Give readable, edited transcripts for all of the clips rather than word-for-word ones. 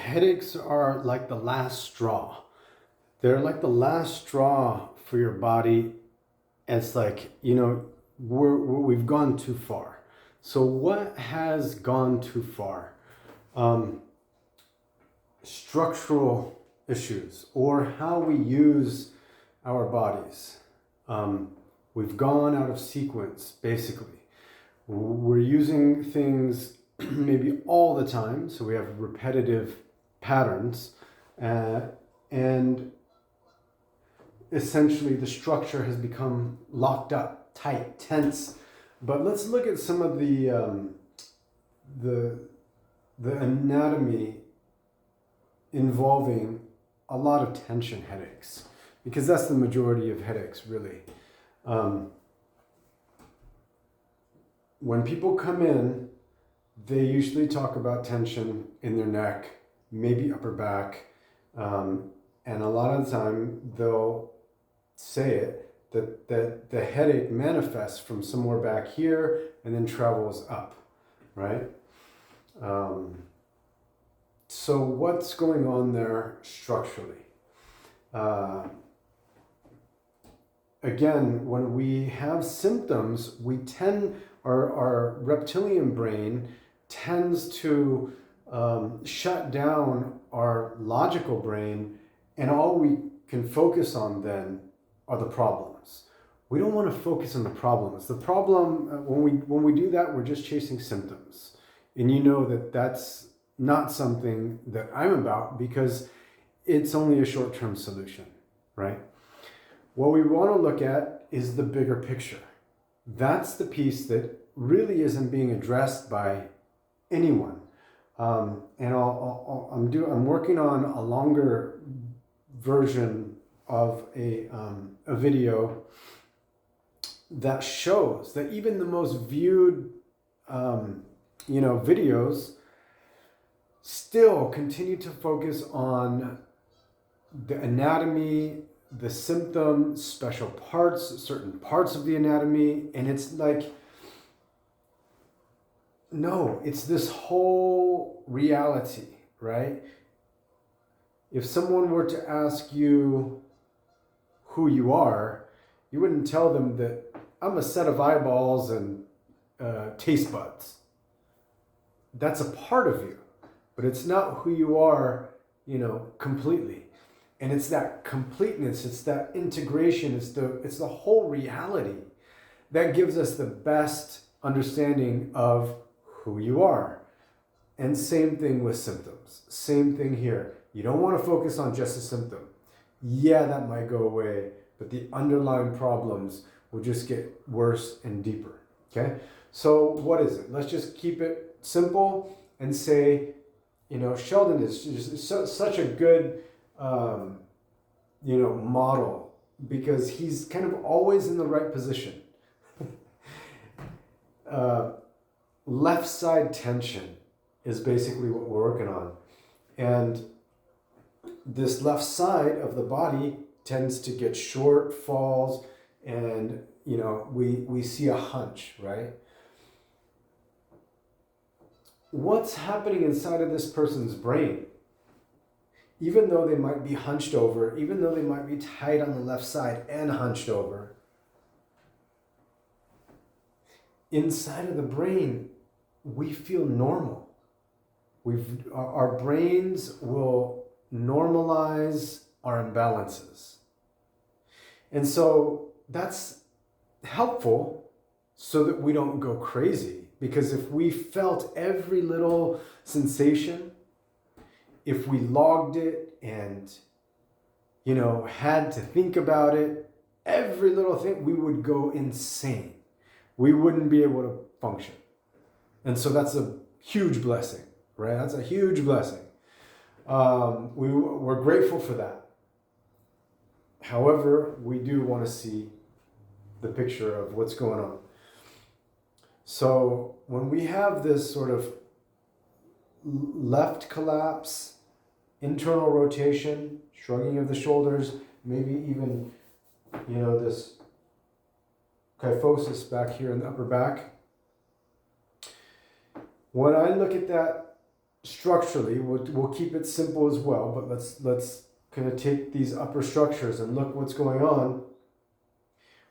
headaches are like the last straw. They're like the last straw for your body. It's like, we've gone too far. So what has gone too far? Structural issues or how we use our bodies. We've gone out of sequence, basically. We're using things maybe all the time, so we have repetitive patterns, and essentially the structure has become locked up, tight, tense. But let's look at some of the anatomy involving a lot of tension headaches, because that's the majority of headaches, really. When people come in, they usually talk about tension in their neck, maybe upper back, and a lot of the time they'll say it, that the headache manifests from somewhere back here and then travels up, right? So what's going on there structurally? Again, when we have symptoms, our reptilian brain tends to shut down our logical brain, and all we can focus on then are the problems. We don't want to focus on the problems. The problem, when we do that, we're just chasing symptoms. And you know that that's not something that I'm about, because it's only a short-term solution, right? What we want to look at is the bigger picture. That's the piece that really isn't being addressed by anyone. And I'm working on a longer version of a video that shows that even the most viewed videos still continue to focus on the anatomy, the symptom, special parts, certain parts of the anatomy, and it's like, no, it's this whole reality, right? If someone were to ask you who you are, you wouldn't tell them that I'm a set of eyeballs and taste buds. That's a part of you, but it's not who you are, completely. And it's that completeness, it's that integration, it's the whole reality that gives us the best understanding of who you are. And same thing with symptoms. Same thing here. You don't want to focus on just a symptom. Yeah, that might go away, but the underlying problems will just get worse and deeper. Okay? So what is it? Let's just keep it simple and say, Sheldon is just such a good model, because he's kind of always in the right position. Left side tension is basically what we're working on. And this left side of the body tends to get short, falls, and we see a hunch, right? What's happening inside of this person's brain? Even though they might be hunched over, even though they might be tight on the left side and hunched over, inside of the brain, we feel normal. Our brains will normalize our imbalances. And so that's helpful so that we don't go crazy. Because if we felt every little sensation, if we logged it and, had to think about it, every little thing, we would go insane. We wouldn't be able to function. And so that's a huge blessing, right? That's a huge blessing. We're grateful for that. However, we do want to see the picture of what's going on. So when we have this sort of left collapse, internal rotation, shrugging of the shoulders, maybe even, this kyphosis back here in the upper back. When I look at that structurally, we'll keep it simple as well, but let's kind of take these upper structures and look what's going on.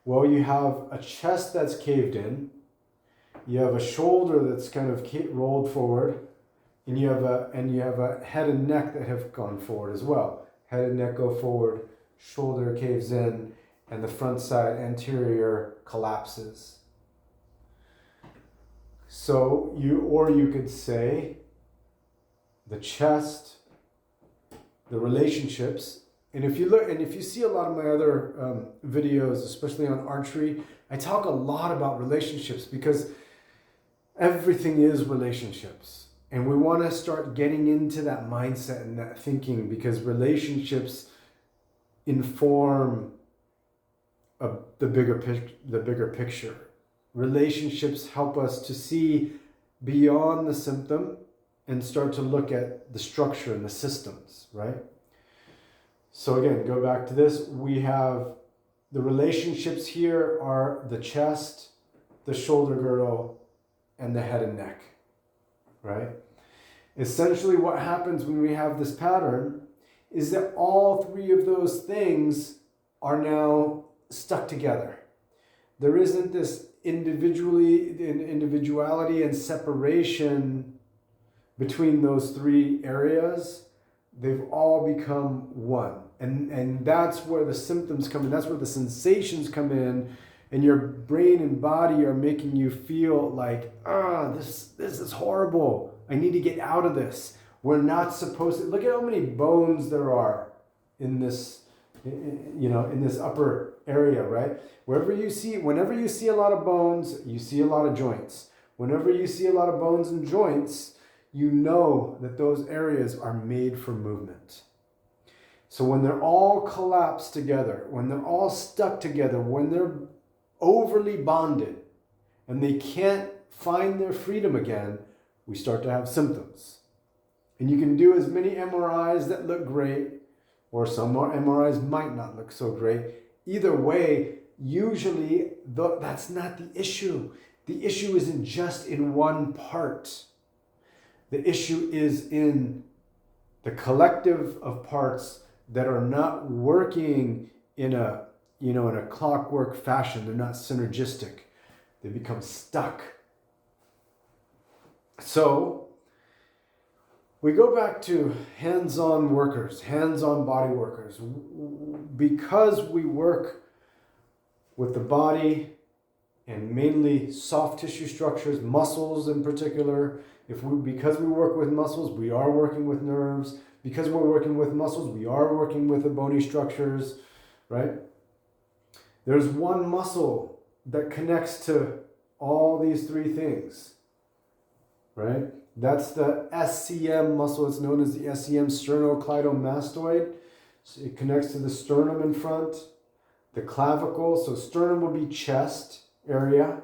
Well, you have a chest that's caved in, you have a shoulder that's kind of rolled forward, and you have a head and neck that have gone forward as well. Head and neck go forward, shoulder caves in, and the front side anterior collapses. So you could say the chest, the relationships, and if you see a lot of my other videos, especially on archery, I talk a lot about relationships because everything is relationships. And we want to start getting into that mindset and that thinking because relationships inform the bigger picture. Relationships help us to see beyond the symptom and start to look at the structure and the systems, right? So again, go back to this. We have the relationships here are the chest, the shoulder girdle, and the head and neck, right? Essentially what happens when we have this pattern is that all three of those things are now stuck together. There isn't this individuality and separation between those three areas. They've all become one. And that's where the symptoms come in. That's where the sensations come in. And your brain and body are making you feel like, this is horrible. I need to get out of this. We're not supposed to. Look at how many bones there are in this, in this upper area, right? Whenever you see a lot of bones, you see a lot of joints. Whenever you see a lot of bones and joints, you know that those areas are made for movement. So when they're all collapsed together, when they're all stuck together, when they're overly bonded and they can't find their freedom again, we start to have symptoms. And you can do as many MRIs that look great, or some MRIs might not look so great. Either way, usually that's not the issue. The issue isn't just in one part. The issue is in the collective of parts that are not working in a clockwork fashion. They're not synergistic. They become stuck. So we go back to hands-on workers, hands-on body workers. Because we work with the body and mainly soft tissue structures, muscles in particular, because we work with muscles, we are working with nerves. Because we're working with muscles, we are working with the bony structures, right? There's one muscle that connects to all these three things, right? That's the SCM muscle. It's known as the SCM, sternocleidomastoid. So it connects to the sternum in front, the clavicle. So sternum would be chest area,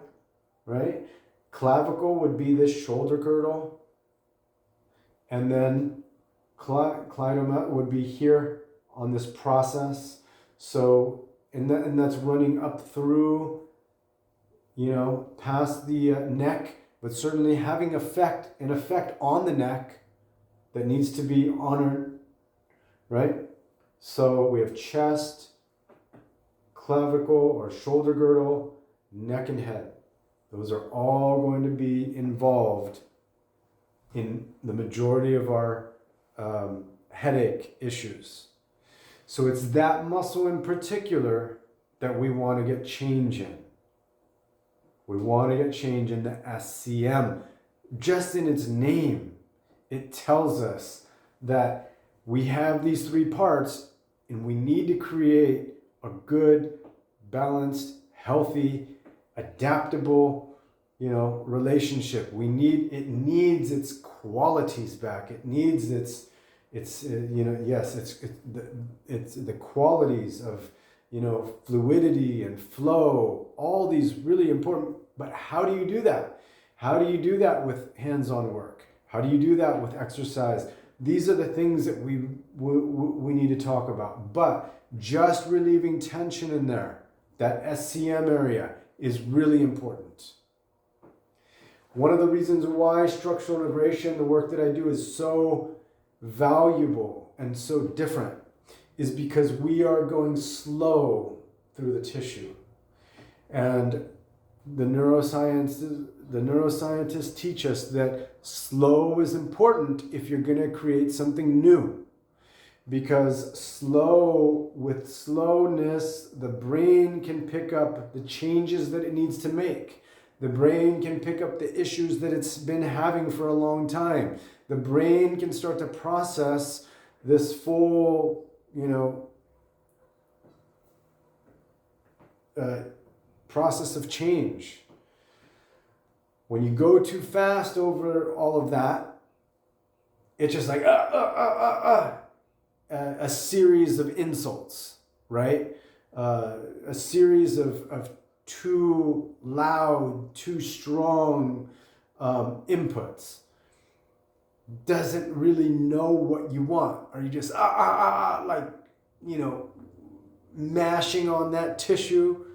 right? Clavicle would be this shoulder girdle. And then cleidomat would be here on this process. So, and that's running up through, past the neck, but certainly having an effect on the neck that needs to be honored, right? So we have chest, clavicle or shoulder girdle, neck and head. Those are all going to be involved in the majority of our headache issues. So it's that muscle in particular that we want to get change in. We want to get change in the SCM. Just in its name, it tells us that we have these three parts and we need to create a good, balanced, healthy, adaptable, relationship. It needs its qualities back. It needs it's the qualities of, fluidity and flow, all these really important. But how do you do that? How do you do that with hands-on work? How do you do that with exercise? These are the things that we need to talk about. But just relieving tension in there, that SCM area, is really important. One of the reasons why structural integration, the work that I do, is so valuable and so different is because we are going slow through the tissue. And the neuroscientists teach us that slow is important if you're going to create something new. Because with slowness, the brain can pick up the changes that it needs to make. The brain can pick up the issues that it's been having for a long time. The brain can start to process this full, process of change. When you go too fast over all of that, it's just like a series of insults, right? A series of too loud, too strong inputs. Doesn't really know what you want. Are you just like, mashing on that tissue,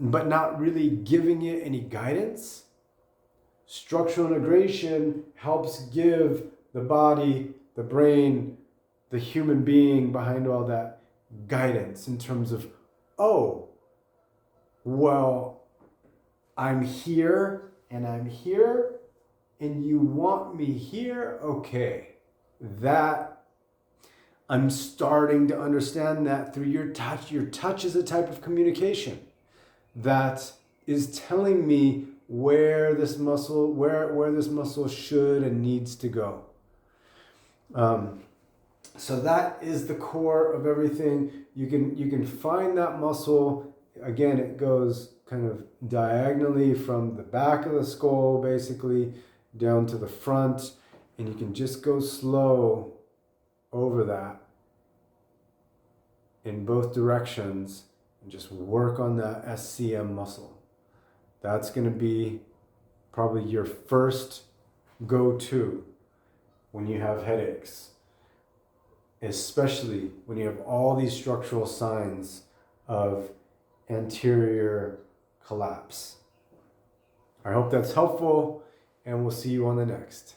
but not really giving it any guidance? Structural integration helps give the body, the brain, the human being behind all that guidance in terms of, oh, well, I'm here and I'm here and you want me here? Okay. That, I'm starting to understand that through your touch. Your touch is a type of communication that is telling me where this muscle should and needs to go. So that is the core of everything. You can find that muscle. Again, it goes kind of diagonally from the back of the skull, basically, down to the front. And you can just go slow over that in both directions and just work on that SCM muscle. That's going to be probably your first go-to when you have headaches, especially when you have all these structural signs of anterior collapse. I hope that's helpful, and we'll see you on the next.